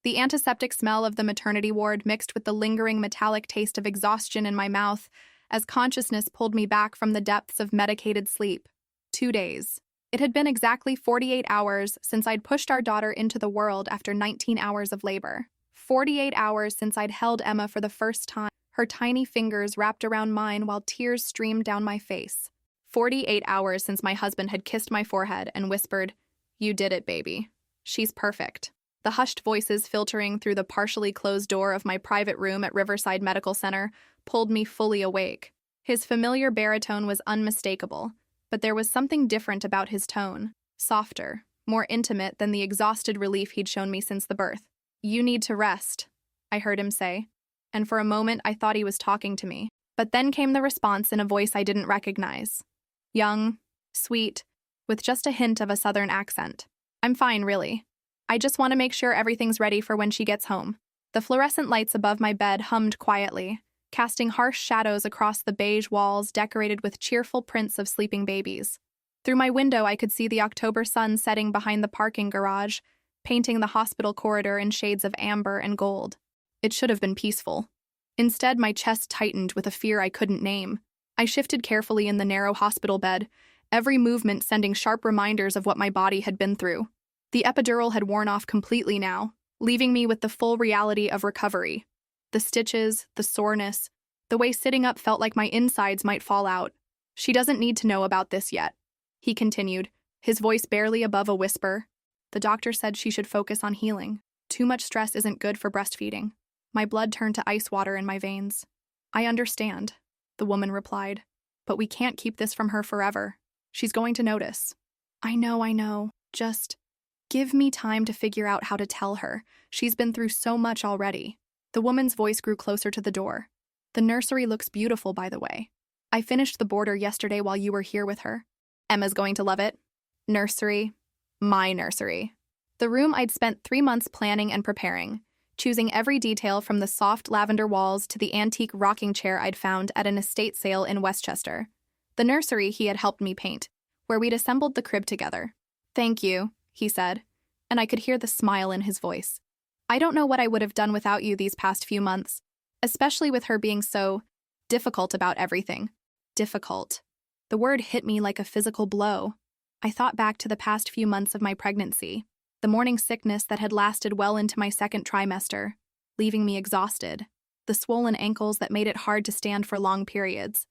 The antiseptic smell of the maternity ward mixed with the lingering metallic taste of exhaustion in my mouth as consciousness pulled me back from the depths of medicated sleep. 2 days. It had been exactly 48 hours since I'd pushed our daughter into the world after 19 hours of labor. 48 hours since I'd held Emma for the first time, her tiny fingers wrapped around mine while tears streamed down my face. 48 hours since my husband had kissed my forehead and whispered, "You did it, baby. She's perfect." The hushed voices filtering through the partially closed door of my private room at Riverside Medical Center pulled me fully awake. His familiar baritone was unmistakable, but there was something different about his tone, softer, more intimate than the exhausted relief he'd shown me since the birth. "You need to rest," I heard him say, and for a moment I thought he was talking to me. But then came the response in a voice I didn't recognize. Young, sweet, with just a hint of a southern accent. "I'm fine, really. I just want to make sure everything's ready for when she gets home." The fluorescent lights above my bed hummed quietly, casting harsh shadows across the beige walls decorated with cheerful prints of sleeping babies. Through my window, I could see the October sun setting behind the parking garage, painting the hospital corridor in shades of amber and gold. It should have been peaceful. Instead, my chest tightened with a fear I couldn't name. I shifted carefully in the narrow hospital bed, every movement sending sharp reminders of what my body had been through. The epidural had worn off completely now, leaving me with the full reality of recovery. The stitches, the soreness, the way sitting up felt like my insides might fall out. "She doesn't need to know about this yet," he continued, his voice barely above a whisper. "The doctor said she should focus on healing. Too much stress isn't good for breastfeeding." My blood turned to ice water in my veins. "I understand," the woman replied, "but we can't keep this from her forever. She's going to notice." I know. Just give me time to figure out how to tell her. She's been through so much already." The woman's voice grew closer to the door. "The nursery looks beautiful, by the way. I finished the border yesterday while you were here with her. Emma's going to love it." Nursery. My nursery. The room I'd spent 3 months planning and preparing, choosing every detail from the soft lavender walls to the antique rocking chair I'd found at an estate sale in Westchester. The nursery he had helped me paint, where we'd assembled the crib together. "Thank you," he said, and I could hear the smile in his voice. "I don't know what I would have done without you these past few months, especially with her being so difficult about everything." Difficult. The word hit me like a physical blow. I thought back to the past few months of my pregnancy, the morning sickness that had lasted well into my second trimester, leaving me exhausted, the swollen ankles that made it hard to stand for long periods,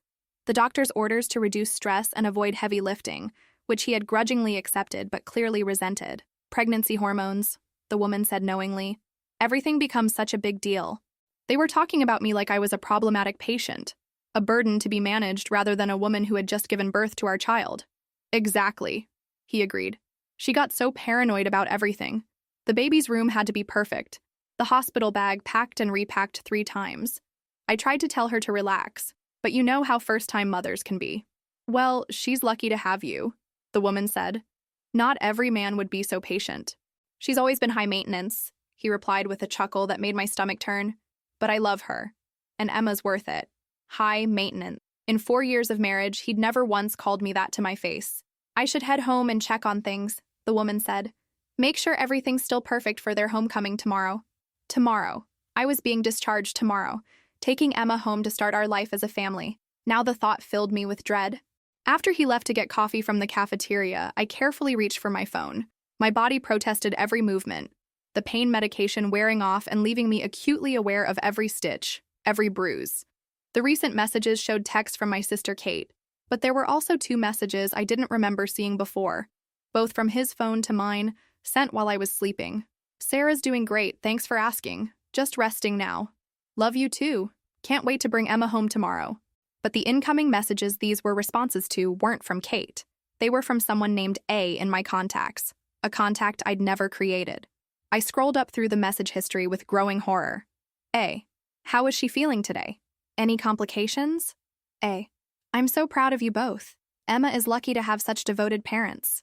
the doctor's orders to reduce stress and avoid heavy lifting, which he had grudgingly accepted but clearly resented. Pregnancy hormones, the woman said knowingly. Everything becomes such a big deal. They were talking about me like I was a problematic patient, a burden to be managed rather than a woman who had just given birth to our child. "Exactly," he agreed. "She got so paranoid about everything. The baby's room had to be perfect, the hospital bag packed and repacked 3 times. I tried to tell her to relax, but you know how first-time mothers can be." "Well, she's lucky to have you," the woman said. "Not every man would be so patient." "She's always been high maintenance," he replied with a chuckle that made my stomach turn. "But I love her, and Emma's worth it. High maintenance." In 4 years of marriage, he'd never once called me that to my face. "I should head home and check on things," the woman said. "Make sure everything's still perfect for their homecoming tomorrow." Tomorrow. I was being discharged tomorrow, taking Emma home to start our life as a family. Now the thought filled me with dread. After he left to get coffee from the cafeteria, I carefully reached for my phone. My body protested every movement, the pain medication wearing off and leaving me acutely aware of every stitch, every bruise. The recent messages showed texts from my sister Kate, but there were also 2 messages I didn't remember seeing before, both from his phone to mine, sent while I was sleeping. "Sarah's doing great, thanks for asking. Just resting now. Love you too. Can't wait to bring Emma home tomorrow." But the incoming messages these were responses to weren't from Kate. They were from someone named A in my contacts, a contact I'd never created. I scrolled up through the message history with growing horror. A. "How is she feeling today? Any complications?" A. "I'm so proud of you both. Emma is lucky to have such devoted parents."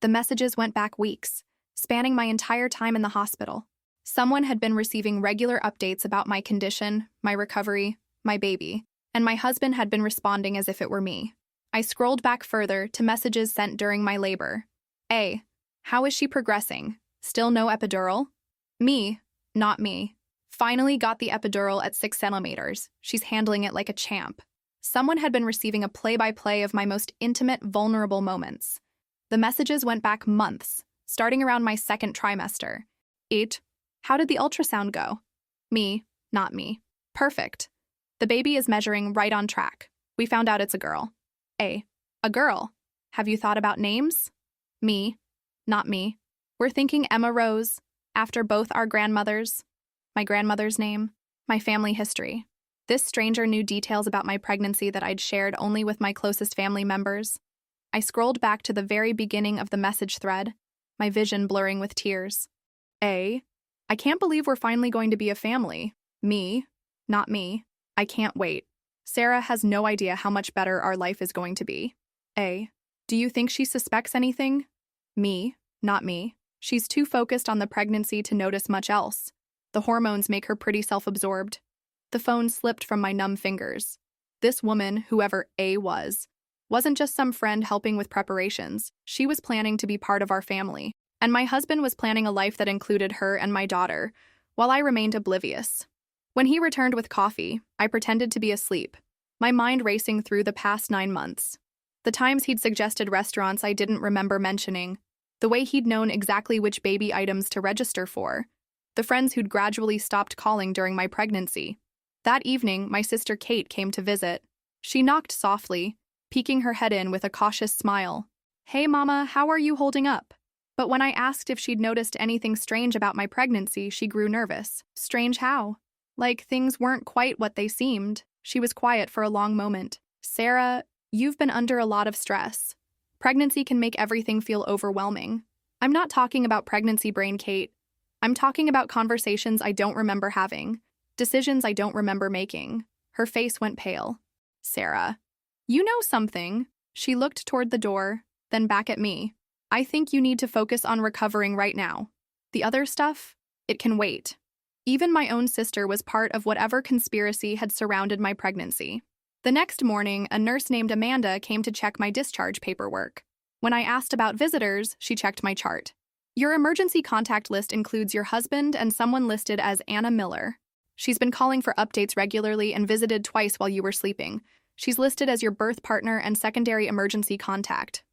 The messages went back weeks, spanning my entire time in the hospital. Someone had been receiving regular updates about my condition, my recovery, my baby, and my husband had been responding as if it were me. I scrolled back further to messages sent during my labor. A. "How is she progressing? Still no epidural?" Me. not me. Finally got the epidural at 6 centimeters. She's handling it like a champ. Someone had been receiving a play-by-play of my most intimate, vulnerable moments. The messages went back months, starting around my second trimester. How did the ultrasound go? Me, not me. Perfect. The baby is measuring right on track. We found out it's a girl. A girl. Have you thought about names? Me, not me. We're thinking Emma Rose, after both our grandmothers. My grandmother's name, my family history. This stranger knew details about my pregnancy that I'd shared only with my closest family members. I scrolled back to the very beginning of the message thread, my vision blurring with tears. I can't believe we're finally going to be a family. Me, not me. I can't wait. Sarah has no idea how much better our life is going to be. Do you think she suspects anything? Me, not me. She's too focused on the pregnancy to notice much else. The hormones make her pretty self-absorbed. The phone slipped from my numb fingers. This woman, whoever A was, wasn't just some friend helping with preparations. She was planning to be part of our family. And my husband was planning a life that included her and my daughter, while I remained oblivious. When he returned with coffee, I pretended to be asleep, my mind racing through the past 9 months. The times he'd suggested restaurants I didn't remember mentioning, the way he'd known exactly which baby items to register for, the friends who'd gradually stopped calling during my pregnancy. That evening, my sister Kate came to visit. She knocked softly, peeking her head in with a cautious smile. "Hey, Mama, how are you holding up?" But when I asked if she'd noticed anything strange about my pregnancy, she grew nervous. Strange how? Like things weren't quite what they seemed. She was quiet for a long moment. "Sarah, you've been under a lot of stress. Pregnancy can make everything feel overwhelming. I'm not talking about pregnancy brain, Kate. I'm talking about conversations I don't remember having, decisions I don't remember making." Her face went pale. "Sarah, you know something." She looked toward the door, then back at me. "I think you need to focus on recovering right now. The other stuff, it can wait." Even my own sister was part of whatever conspiracy had surrounded my pregnancy. The next morning, a nurse named Amanda came to check my discharge paperwork. When I asked about visitors, she checked my chart. "Your emergency contact list includes your husband and someone listed as Anna Miller. She's been calling for updates regularly and visited twice while you were sleeping. She's listed as your birth partner and secondary emergency contact."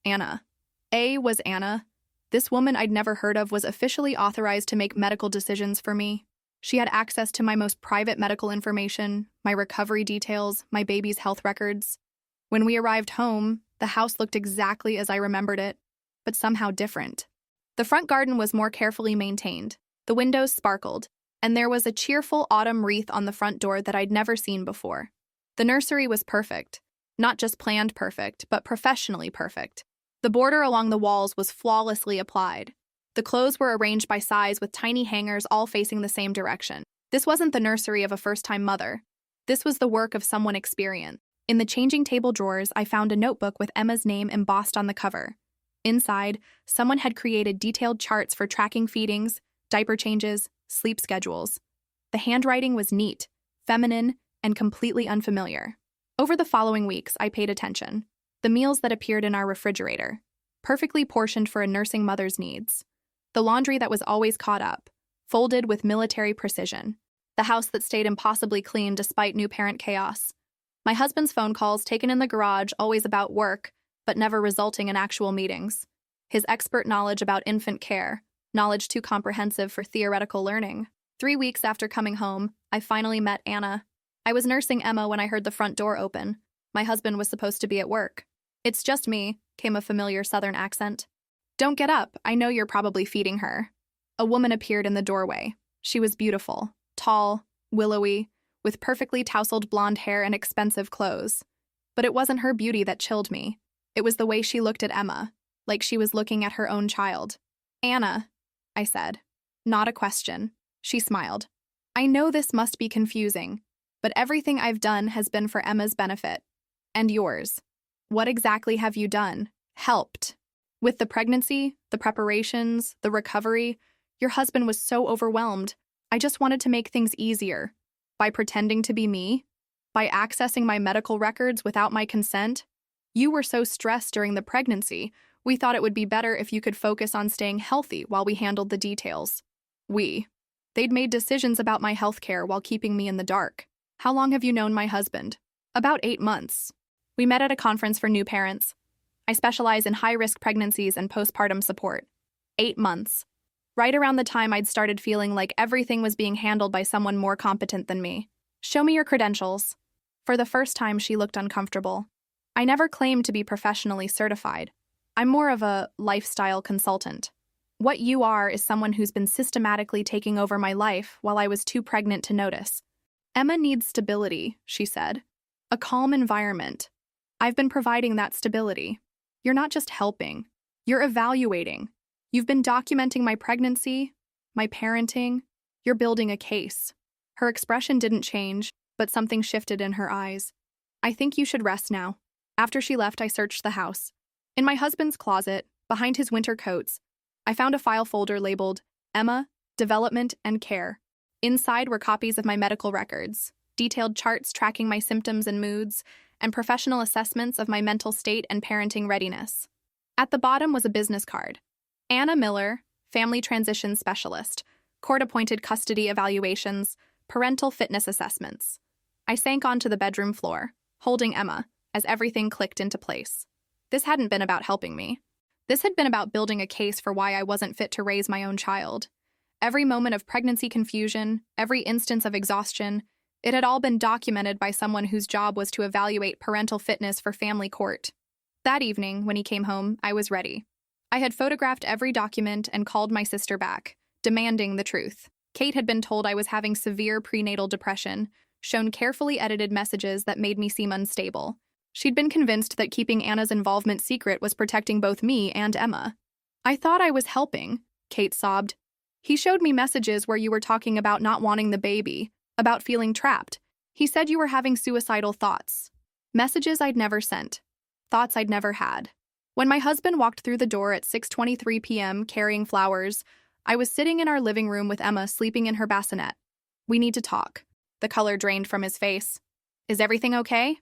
Anna. A was Anna. This woman I'd never heard of was officially authorized to make medical decisions for me. She had access to my most private medical information, my recovery details, my baby's health records. When we arrived home, the house looked exactly as I remembered it, but somehow different. The front garden was more carefully maintained. The windows sparkled, and there was a cheerful autumn wreath on the front door that I'd never seen before. The nursery was perfect. Not just planned perfect, but professionally perfect. The border along the walls was flawlessly applied. The clothes were arranged by size with tiny hangers all facing the same direction. This wasn't the nursery of a first-time mother. This was the work of someone experienced. In the changing table drawers, I found a notebook with Emma's name embossed on the cover. Inside, someone had created detailed charts for tracking feedings, diaper changes, sleep schedules. The handwriting was neat, feminine, and completely unfamiliar. Over the following weeks, I paid attention. The meals that appeared in our refrigerator, perfectly portioned for a nursing mother's needs. The laundry that was always caught up, folded with military precision. The house that stayed impossibly clean despite new parent chaos. My husband's phone calls taken in the garage, always about work, but never resulting in actual meetings. His expert knowledge about infant care, knowledge too comprehensive for theoretical learning. 3 weeks after coming home, I finally met Anna. I was nursing Emma when I heard the front door open. My husband was supposed to be at work. "It's just me," came a familiar southern accent. "Don't get up, I know you're probably feeding her." A woman appeared in the doorway. She was beautiful, tall, willowy, with perfectly tousled blonde hair and expensive clothes. But it wasn't her beauty that chilled me. It was the way she looked at Emma, like she was looking at her own child. "Anna," I said. Not a question. She smiled. "I know this must be confusing, but everything I've done has been for Emma's benefit. And yours. What exactly have you done? Helped. With the pregnancy, the preparations, the recovery, your husband was so overwhelmed. I just wanted to make things easier. By pretending to be me? By accessing my medical records without my consent? You were so stressed during the pregnancy, we thought it would be better if you could focus on staying healthy while we handled the details." We. They'd made decisions about my health care while keeping me in the dark. How long have you known my husband? About 8 months. We met at a conference for new parents. I specialize in high-risk pregnancies and postpartum support. 8 months. Right around the time I'd started feeling like everything was being handled by someone more competent than me. Show me your credentials. For the first time, she looked uncomfortable. I never claimed to be professionally certified. I'm more of a lifestyle consultant. What you are is someone who's been systematically taking over my life while I was too pregnant to notice. Emma needs stability, she said. A calm environment. I've been providing that stability. You're not just helping. You're evaluating. You've been documenting my pregnancy, my parenting. You're building a case. Her expression didn't change, but something shifted in her eyes. I think you should rest now. After she left, I searched the house. In my husband's closet, behind his winter coats, I found a file folder labeled Emma, Development and Care. Inside were copies of my medical records, detailed charts tracking my symptoms and moods, and professional assessments of my mental state and parenting readiness. At the bottom was a business card. Anna Miller, Family Transition Specialist, Court-Appointed Custody Evaluations, Parental Fitness Assessments. I sank onto the bedroom floor, holding Emma, as everything clicked into place. This hadn't been about helping me. This had been about building a case for why I wasn't fit to raise my own child. Every moment of pregnancy confusion, every instance of exhaustion, it had all been documented by someone whose job was to evaluate parental fitness for family court. That evening, when he came home, I was ready. I had photographed every document and called my sister back, demanding the truth. Kate had been told I was having severe prenatal depression, shown carefully edited messages that made me seem unstable. She'd been convinced that keeping Anna's involvement secret was protecting both me and Emma. I thought I was helping, Kate sobbed. He showed me messages where you were talking about not wanting the baby, about feeling trapped. He said you were having suicidal thoughts. Messages I'd never sent. Thoughts I'd never had. When my husband walked through the door at 6:23 p.m. carrying flowers, I was sitting in our living room with Emma sleeping in her bassinet. We need to talk. The color drained from his face. Is everything okay?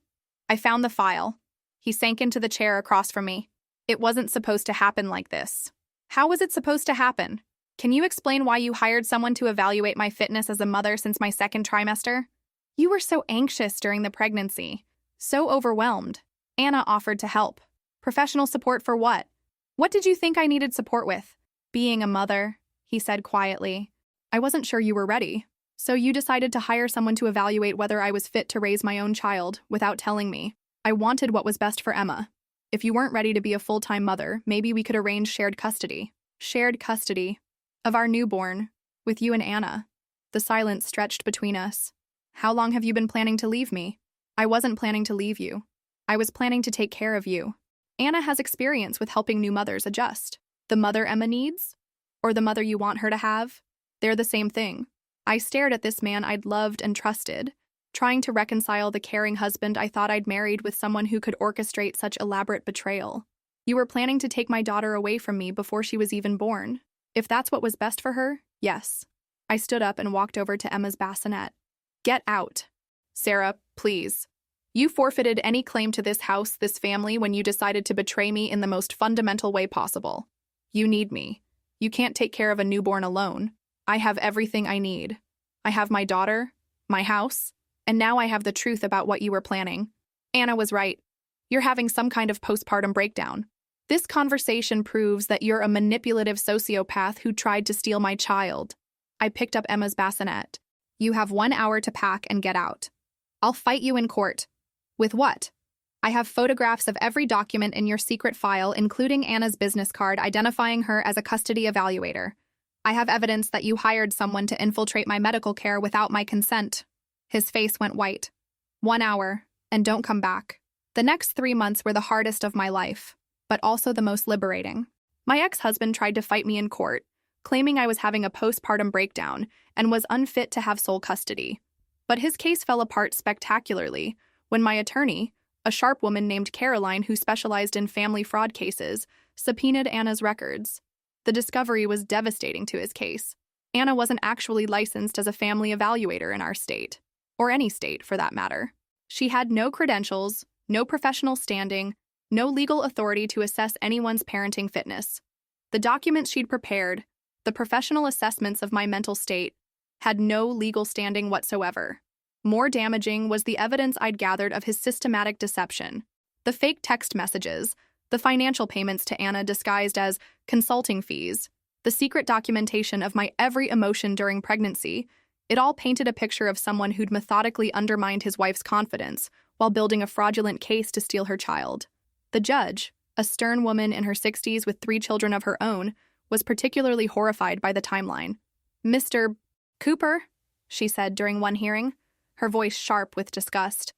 I found the file. He sank into the chair across from me. It wasn't supposed to happen like this. How was it supposed to happen? Can you explain why you hired someone to evaluate my fitness as a mother since my second trimester? You were so anxious during the pregnancy. So overwhelmed. Anna offered to help. Professional support for what? What did you think I needed support with? Being a mother, he said quietly. I wasn't sure you were ready. So you decided to hire someone to evaluate whether I was fit to raise my own child without telling me. I wanted what was best for Emma. If you weren't ready to be a full-time mother, maybe we could arrange shared custody. Shared custody of our newborn, with you and Anna. The silence stretched between us. How long have you been planning to leave me? I wasn't planning to leave you. I was planning to take care of you. Anna has experience with helping new mothers adjust. The mother Emma needs? Or the mother you want her to have? They're the same thing. I stared at this man I'd loved and trusted, trying to reconcile the caring husband I thought I'd married with someone who could orchestrate such elaborate betrayal. You were planning to take my daughter away from me before she was even born. If that's what was best for her, yes. I stood up and walked over to Emma's bassinet. Get out. Sarah, please. You forfeited any claim to this house, this family, when you decided to betray me in the most fundamental way possible. You need me. You can't take care of a newborn alone. I have everything I need. I have my daughter, my house, and now I have the truth about what you were planning. Anna was right. You're having some kind of postpartum breakdown. This conversation proves that you're a manipulative sociopath who tried to steal my child. I picked up Emma's bassinet. You have 1 hour to pack and get out. I'll fight you in court. With what? I have photographs of every document in your secret file, including Anna's business card identifying her as a custody evaluator. I have evidence that you hired someone to infiltrate my medical care without my consent. His face went white. 1 hour, and don't come back. The next 3 months were the hardest of my life, but also the most liberating. My ex-husband tried to fight me in court, claiming I was having a postpartum breakdown and was unfit to have sole custody. But his case fell apart spectacularly when my attorney, a sharp woman named Caroline who specialized in family fraud cases, subpoenaed Anna's records. The discovery was devastating to his case. Anna wasn't actually licensed as a family evaluator in our state, or any state for that matter. She had no credentials, no professional standing, no legal authority to assess anyone's parenting fitness. The documents she'd prepared, the professional assessments of my mental state, had no legal standing whatsoever. More damaging was the evidence I'd gathered of his systematic deception. The fake text messages, the financial payments to Anna disguised as consulting fees, the secret documentation of my every emotion during pregnancy, it all painted a picture of someone who'd methodically undermined his wife's confidence while building a fraudulent case to steal her child. The judge, a stern woman in her 60s with 3 children of her own, was particularly horrified by the timeline. "Mr. Cooper," she said during one hearing, her voice sharp with disgust,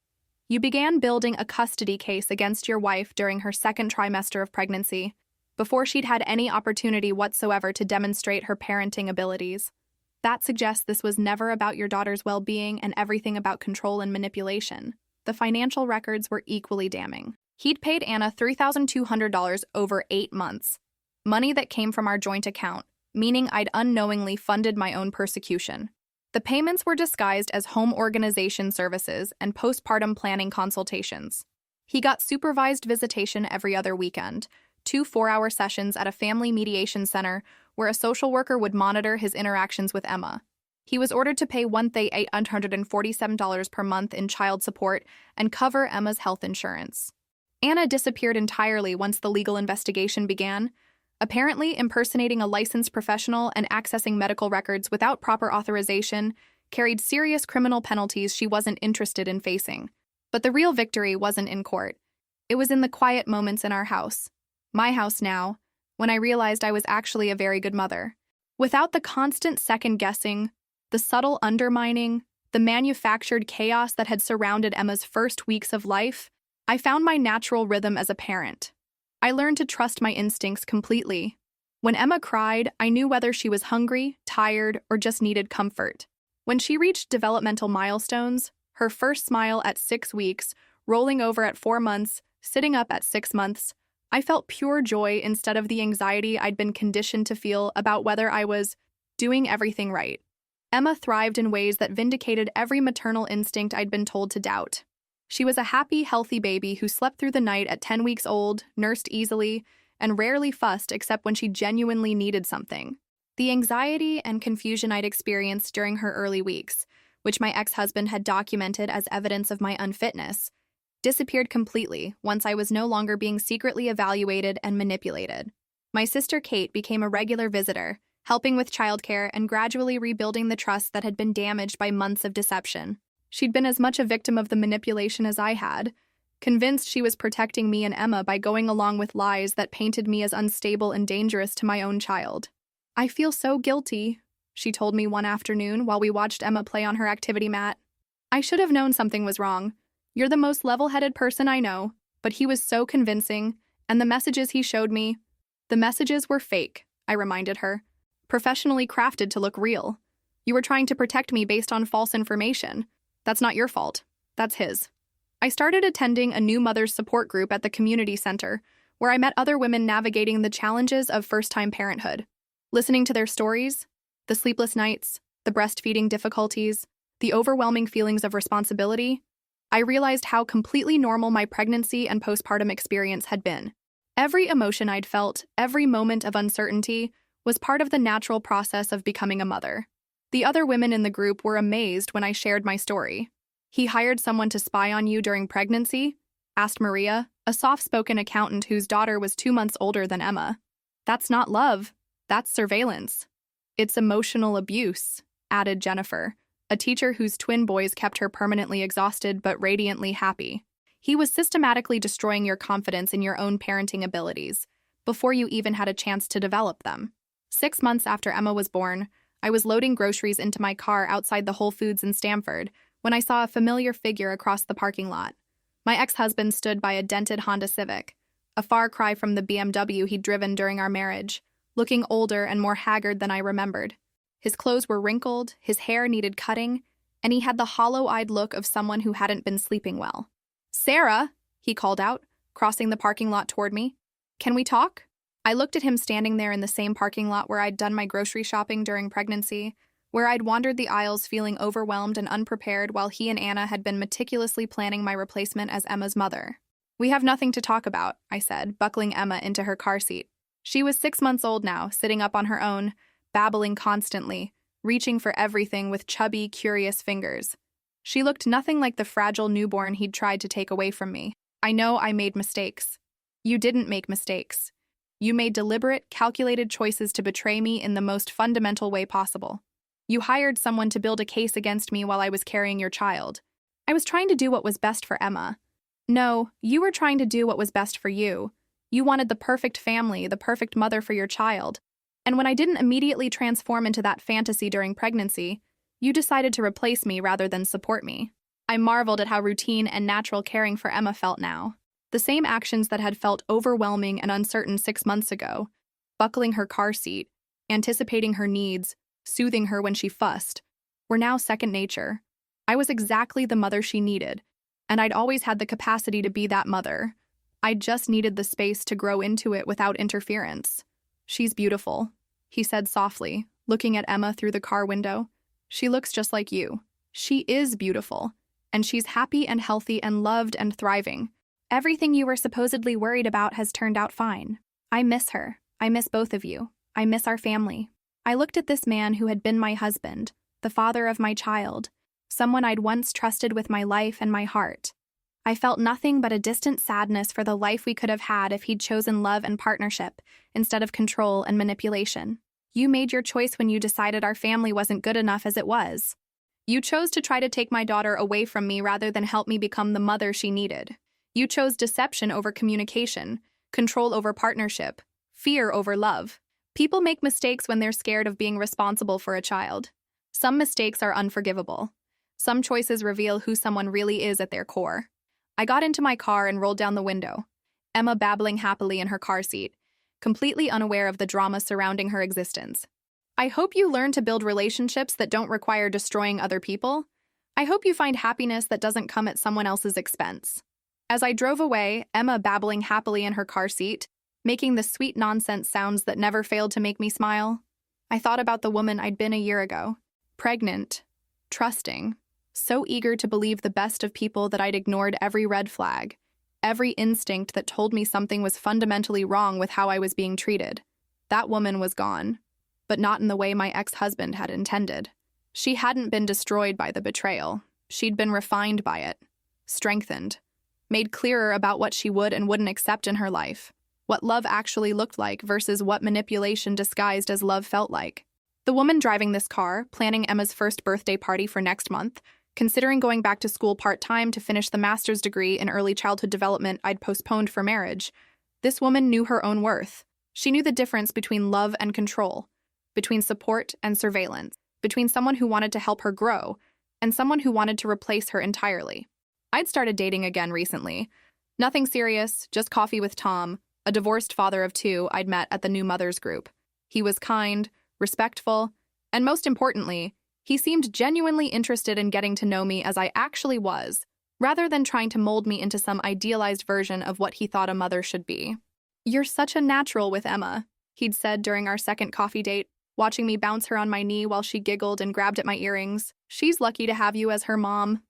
"you began building a custody case against your wife during her 2nd trimester of pregnancy, before she'd had any opportunity whatsoever to demonstrate her parenting abilities. That suggests this was never about your daughter's well-being and everything about control and manipulation." The financial records were equally damning. He'd paid Anna $3,200 over 8 months, money that came from our joint account, meaning I'd unknowingly funded my own persecution. The payments were disguised as home organization services and postpartum planning consultations. He got supervised visitation every other weekend, 2 4-hour sessions at a family mediation center where a social worker would monitor his interactions with Emma. He was ordered to pay $1,847 per month in child support and cover Emma's health insurance. Anna disappeared entirely once the legal investigation began, apparently impersonating a licensed professional and accessing medical records without proper authorization carried serious criminal penalties she wasn't interested in facing. But the real victory wasn't in court. It was in the quiet moments in our house, my house now, when I realized I was actually a very good mother. Without the constant second-guessing, the subtle undermining, the manufactured chaos that had surrounded Emma's first weeks of life, I found my natural rhythm as a parent. I learned to trust my instincts completely. When Emma cried, I knew whether she was hungry, tired, or just needed comfort. When she reached developmental milestones, her first smile at 6 weeks, rolling over at 4 months, sitting up at 6 months, I felt pure joy instead of the anxiety I'd been conditioned to feel about whether I was doing everything right. Emma thrived in ways that vindicated every maternal instinct I'd been told to doubt. She was a happy, healthy baby who slept through the night at 10 weeks old, nursed easily, and rarely fussed except when she genuinely needed something. The anxiety and confusion I'd experienced during her early weeks, which my ex-husband had documented as evidence of my unfitness, disappeared completely once I was no longer being secretly evaluated and manipulated. My sister Kate became a regular visitor, helping with childcare and gradually rebuilding the trust that had been damaged by months of deception. She'd been as much a victim of the manipulation as I had, convinced she was protecting me and Emma by going along with lies that painted me as unstable and dangerous to my own child. "I feel so guilty," she told me one afternoon while we watched Emma play on her activity mat. "I should have known something was wrong. You're the most level-headed person I know, but he was so convincing, and the messages he showed me, the messages were fake," I reminded her. "Professionally crafted to look real. You were trying to protect me based on false information. That's not your fault. That's his." I started attending a new mother's support group at the community center, where I met other women navigating the challenges of first-time parenthood. Listening to their stories, the sleepless nights, the breastfeeding difficulties, the overwhelming feelings of responsibility, I realized how completely normal my pregnancy and postpartum experience had been. Every emotion I'd felt, every moment of uncertainty, was part of the natural process of becoming a mother. The other women in the group were amazed when I shared my story. "He hired someone to spy on you during pregnancy?" asked Maria, a soft-spoken accountant whose daughter was 2 months older than Emma. "That's not love. That's surveillance." "It's emotional abuse," added Jennifer, a teacher whose twin boys kept her permanently exhausted but radiantly happy. "He was systematically destroying your confidence in your own parenting abilities before you even had a chance to develop them." 6 months after Emma was born, I was loading groceries into my car outside the Whole Foods in Stamford when I saw a familiar figure across the parking lot. My ex-husband stood by a dented Honda Civic, a far cry from the BMW he'd driven during our marriage, looking older and more haggard than I remembered. His clothes were wrinkled, his hair needed cutting, and he had the hollow-eyed look of someone who hadn't been sleeping well. "Sarah," he called out, crossing the parking lot toward me. "Can we talk?" I looked at him standing there in the same parking lot where I'd done my grocery shopping during pregnancy, where I'd wandered the aisles feeling overwhelmed and unprepared while he and Anna had been meticulously planning my replacement as Emma's mother. "We have nothing to talk about," I said, buckling Emma into her car seat. She was 6 months old now, sitting up on her own, babbling constantly, reaching for everything with chubby, curious fingers. She looked nothing like the fragile newborn he'd tried to take away from me. I know I made mistakes. You didn't make mistakes. You made deliberate, calculated choices to betray me in the most fundamental way possible. You hired someone to build a case against me while I was carrying your child. I was trying to do what was best for Emma. No, you were trying to do what was best for you. You wanted the perfect family, the perfect mother for your child. And when I didn't immediately transform into that fantasy during pregnancy, you decided to replace me rather than support me. I marveled at how routine and natural caring for Emma felt now. The same actions that had felt overwhelming and uncertain 6 months ago, buckling her car seat, anticipating her needs, soothing her when she fussed, were now second nature. I was exactly the mother she needed, and I'd always had the capacity to be that mother. I just needed the space to grow into it without interference. She's beautiful, he said softly, looking at Emma through the car window. She looks just like you. She is beautiful, and she's happy and healthy and loved and thriving. Everything you were supposedly worried about has turned out fine. I miss her. I miss both of you. I miss our family. I looked at this man who had been my husband, the father of my child, someone I'd once trusted with my life and my heart. I felt nothing but a distant sadness for the life we could have had if he'd chosen love and partnership instead of control and manipulation. You made your choice when you decided our family wasn't good enough as it was. You chose to try to take my daughter away from me rather than help me become the mother she needed. You chose deception over communication, control over partnership, fear over love. People make mistakes when they're scared of being responsible for a child. Some mistakes are unforgivable. Some choices reveal who someone really is at their core. I got into my car and rolled down the window, Emma babbling happily in her car seat, completely unaware of the drama surrounding her existence. I hope you learn to build relationships that don't require destroying other people. I hope you find happiness that doesn't come at someone else's expense. As I drove away, Emma babbling happily in her car seat, making the sweet nonsense sounds that never failed to make me smile, I thought about the woman I'd been a year ago. Pregnant, trusting, so eager to believe the best of people that I'd ignored every red flag, every instinct that told me something was fundamentally wrong with how I was being treated. That woman was gone, but not in the way my ex-husband had intended. She hadn't been destroyed by the betrayal. She'd been refined by it, strengthened, made clearer about what she would and wouldn't accept in her life, what love actually looked like versus what manipulation disguised as love felt like. The woman driving this car, planning Emma's first birthday party for next month, considering going back to school part-time to finish the master's degree in early childhood development I'd postponed for marriage, this woman knew her own worth. She knew the difference between love and control, between support and surveillance, between someone who wanted to help her grow and someone who wanted to replace her entirely. I'd started dating again recently. Nothing serious, just coffee with Tom, a divorced father of 2 I'd met at the new mothers group. He was kind, respectful, and most importantly, he seemed genuinely interested in getting to know me as I actually was, rather than trying to mold me into some idealized version of what he thought a mother should be. "You're such a natural with Emma," he'd said during our second coffee date, watching me bounce her on my knee while she giggled and grabbed at my earrings. "She's lucky to have you as her mom."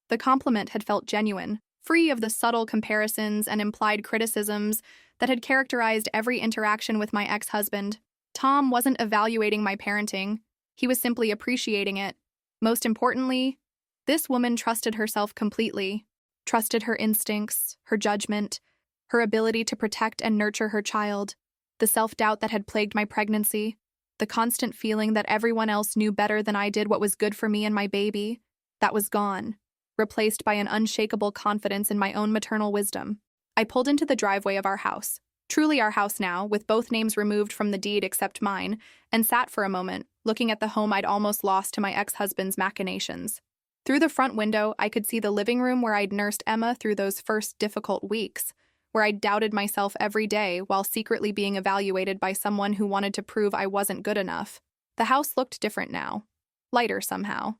The compliment had felt genuine, free of the subtle comparisons and implied criticisms that had characterized every interaction with my ex-husband. Tom wasn't evaluating my parenting. He was simply appreciating it. Most importantly, this woman trusted herself completely, trusted her instincts, her judgment, her ability to protect and nurture her child. The self-doubt that had plagued my pregnancy, the constant feeling that everyone else knew better than I did what was good for me and my baby, that was gone, replaced by an unshakable confidence in my own maternal wisdom. I pulled into the driveway of our house, truly our house now, with both names removed from the deed except mine, and sat for a moment, looking at the home I'd almost lost to my ex-husband's machinations. Through the front window, I could see the living room where I'd nursed Emma through those first difficult weeks, where I'd doubted myself every day while secretly being evaluated by someone who wanted to prove I wasn't good enough. The house looked different now, lighter somehow.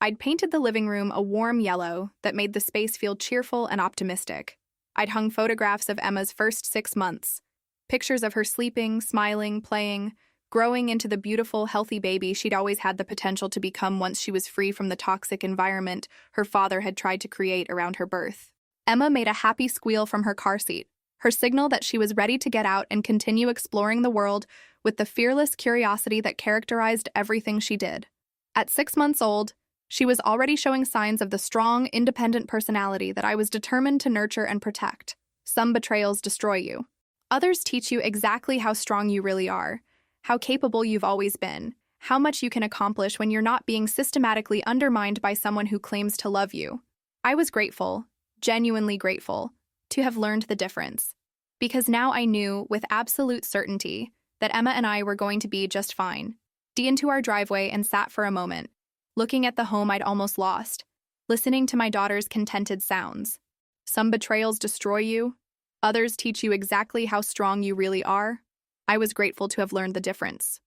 I'd painted the living room a warm yellow that made the space feel cheerful and optimistic. I'd hung photographs of Emma's first 6 months, pictures of her sleeping, smiling, playing, growing into the beautiful, healthy baby she'd always had the potential to become once she was free from the toxic environment her father had tried to create around her birth. Emma made a happy squeal from her car seat, her signal that she was ready to get out and continue exploring the world with the fearless curiosity that characterized everything she did. At 6 months old, she was already showing signs of the strong, independent personality that I was determined to nurture and protect. Some betrayals destroy you. Others teach you exactly how strong you really are, how capable you've always been, how much you can accomplish when you're not being systematically undermined by someone who claims to love you. I was grateful, genuinely grateful, to have learned the difference. Because now I knew, with absolute certainty, that Emma and I were going to be just fine. Into our driveway and sat for a moment, looking at the home I'd almost lost, listening to my daughter's contented sounds. Some betrayals destroy you, others teach you exactly how strong you really are. I was grateful to have learned the difference.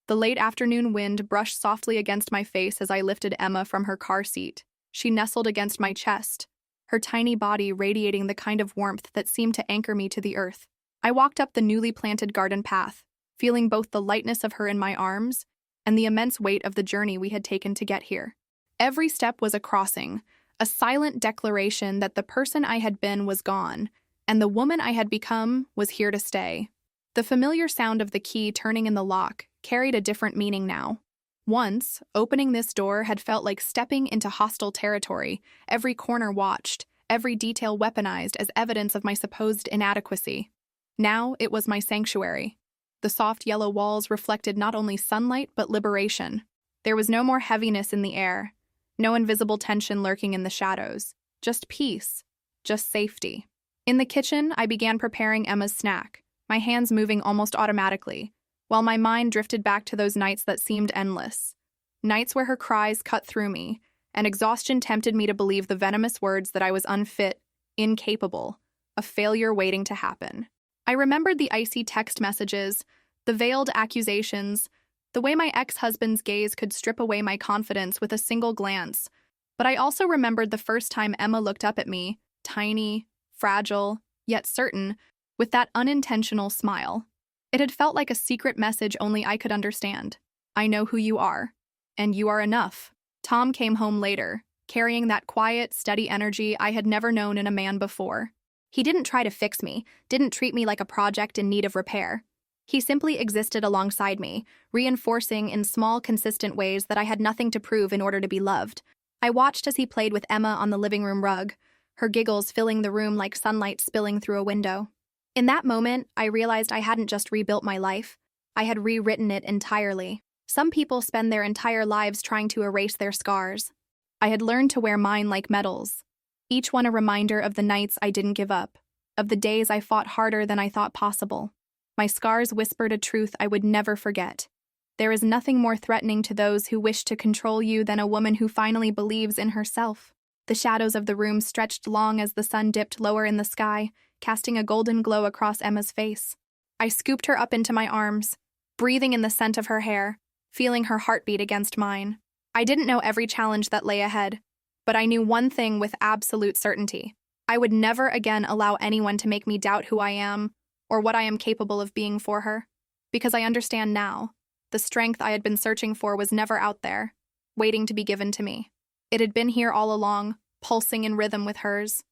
The late afternoon wind brushed softly against my face as I lifted Emma from her car seat. She nestled against my chest, her tiny body radiating the kind of warmth that seemed to anchor me to the earth. I walked up the newly planted garden path, feeling both the lightness of her in my arms and the immense weight of the journey we had taken to get here. Every step was a crossing, a silent declaration that the person I had been was gone, and the woman I had become was here to stay. The familiar sound of the key turning in the lock carried a different meaning now. Once, opening this door had felt like stepping into hostile territory, every corner watched, every detail weaponized as evidence of my supposed inadequacy. Now it was my sanctuary. The soft yellow walls reflected not only sunlight but liberation. There was no more heaviness in the air, no invisible tension lurking in the shadows, just peace, just safety. In the kitchen, I began preparing Emma's snack, my hands moving almost automatically, while my mind drifted back to those nights that seemed endless. Nights where her cries cut through me, and exhaustion tempted me to believe the venomous words that I was unfit, incapable, a failure waiting to happen. I remembered the icy text messages, the veiled accusations, the way my ex-husband's gaze could strip away my confidence with a single glance. But I also remembered the first time Emma looked up at me, tiny, fragile, yet certain, with that unintentional smile. It had felt like a secret message only I could understand. I know who you are, and you are enough. Tom came home later, carrying that quiet, steady energy I had never known in a man before. He didn't try to fix me, didn't treat me like a project in need of repair. He simply existed alongside me, reinforcing in small, consistent ways that I had nothing to prove in order to be loved. I watched as he played with Emma on the living room rug, her giggles filling the room like sunlight spilling through a window. In that moment, I realized I hadn't just rebuilt my life, I had rewritten it entirely. Some people spend their entire lives trying to erase their scars. I had learned to wear mine like medals, each one a reminder of the nights I didn't give up, of the days I fought harder than I thought possible. My scars whispered a truth I would never forget. There is nothing more threatening to those who wish to control you than a woman who finally believes in herself. The shadows of the room stretched long as the sun dipped lower in the sky, casting a golden glow across Emma's face. I scooped her up into my arms, breathing in the scent of her hair, feeling her heartbeat against mine. I didn't know every challenge that lay ahead, but I knew one thing with absolute certainty. I would never again allow anyone to make me doubt who I am or what I am capable of being for her. Because I understand now, the strength I had been searching for was never out there, waiting to be given to me. It had been here all along, pulsing in rhythm with hers.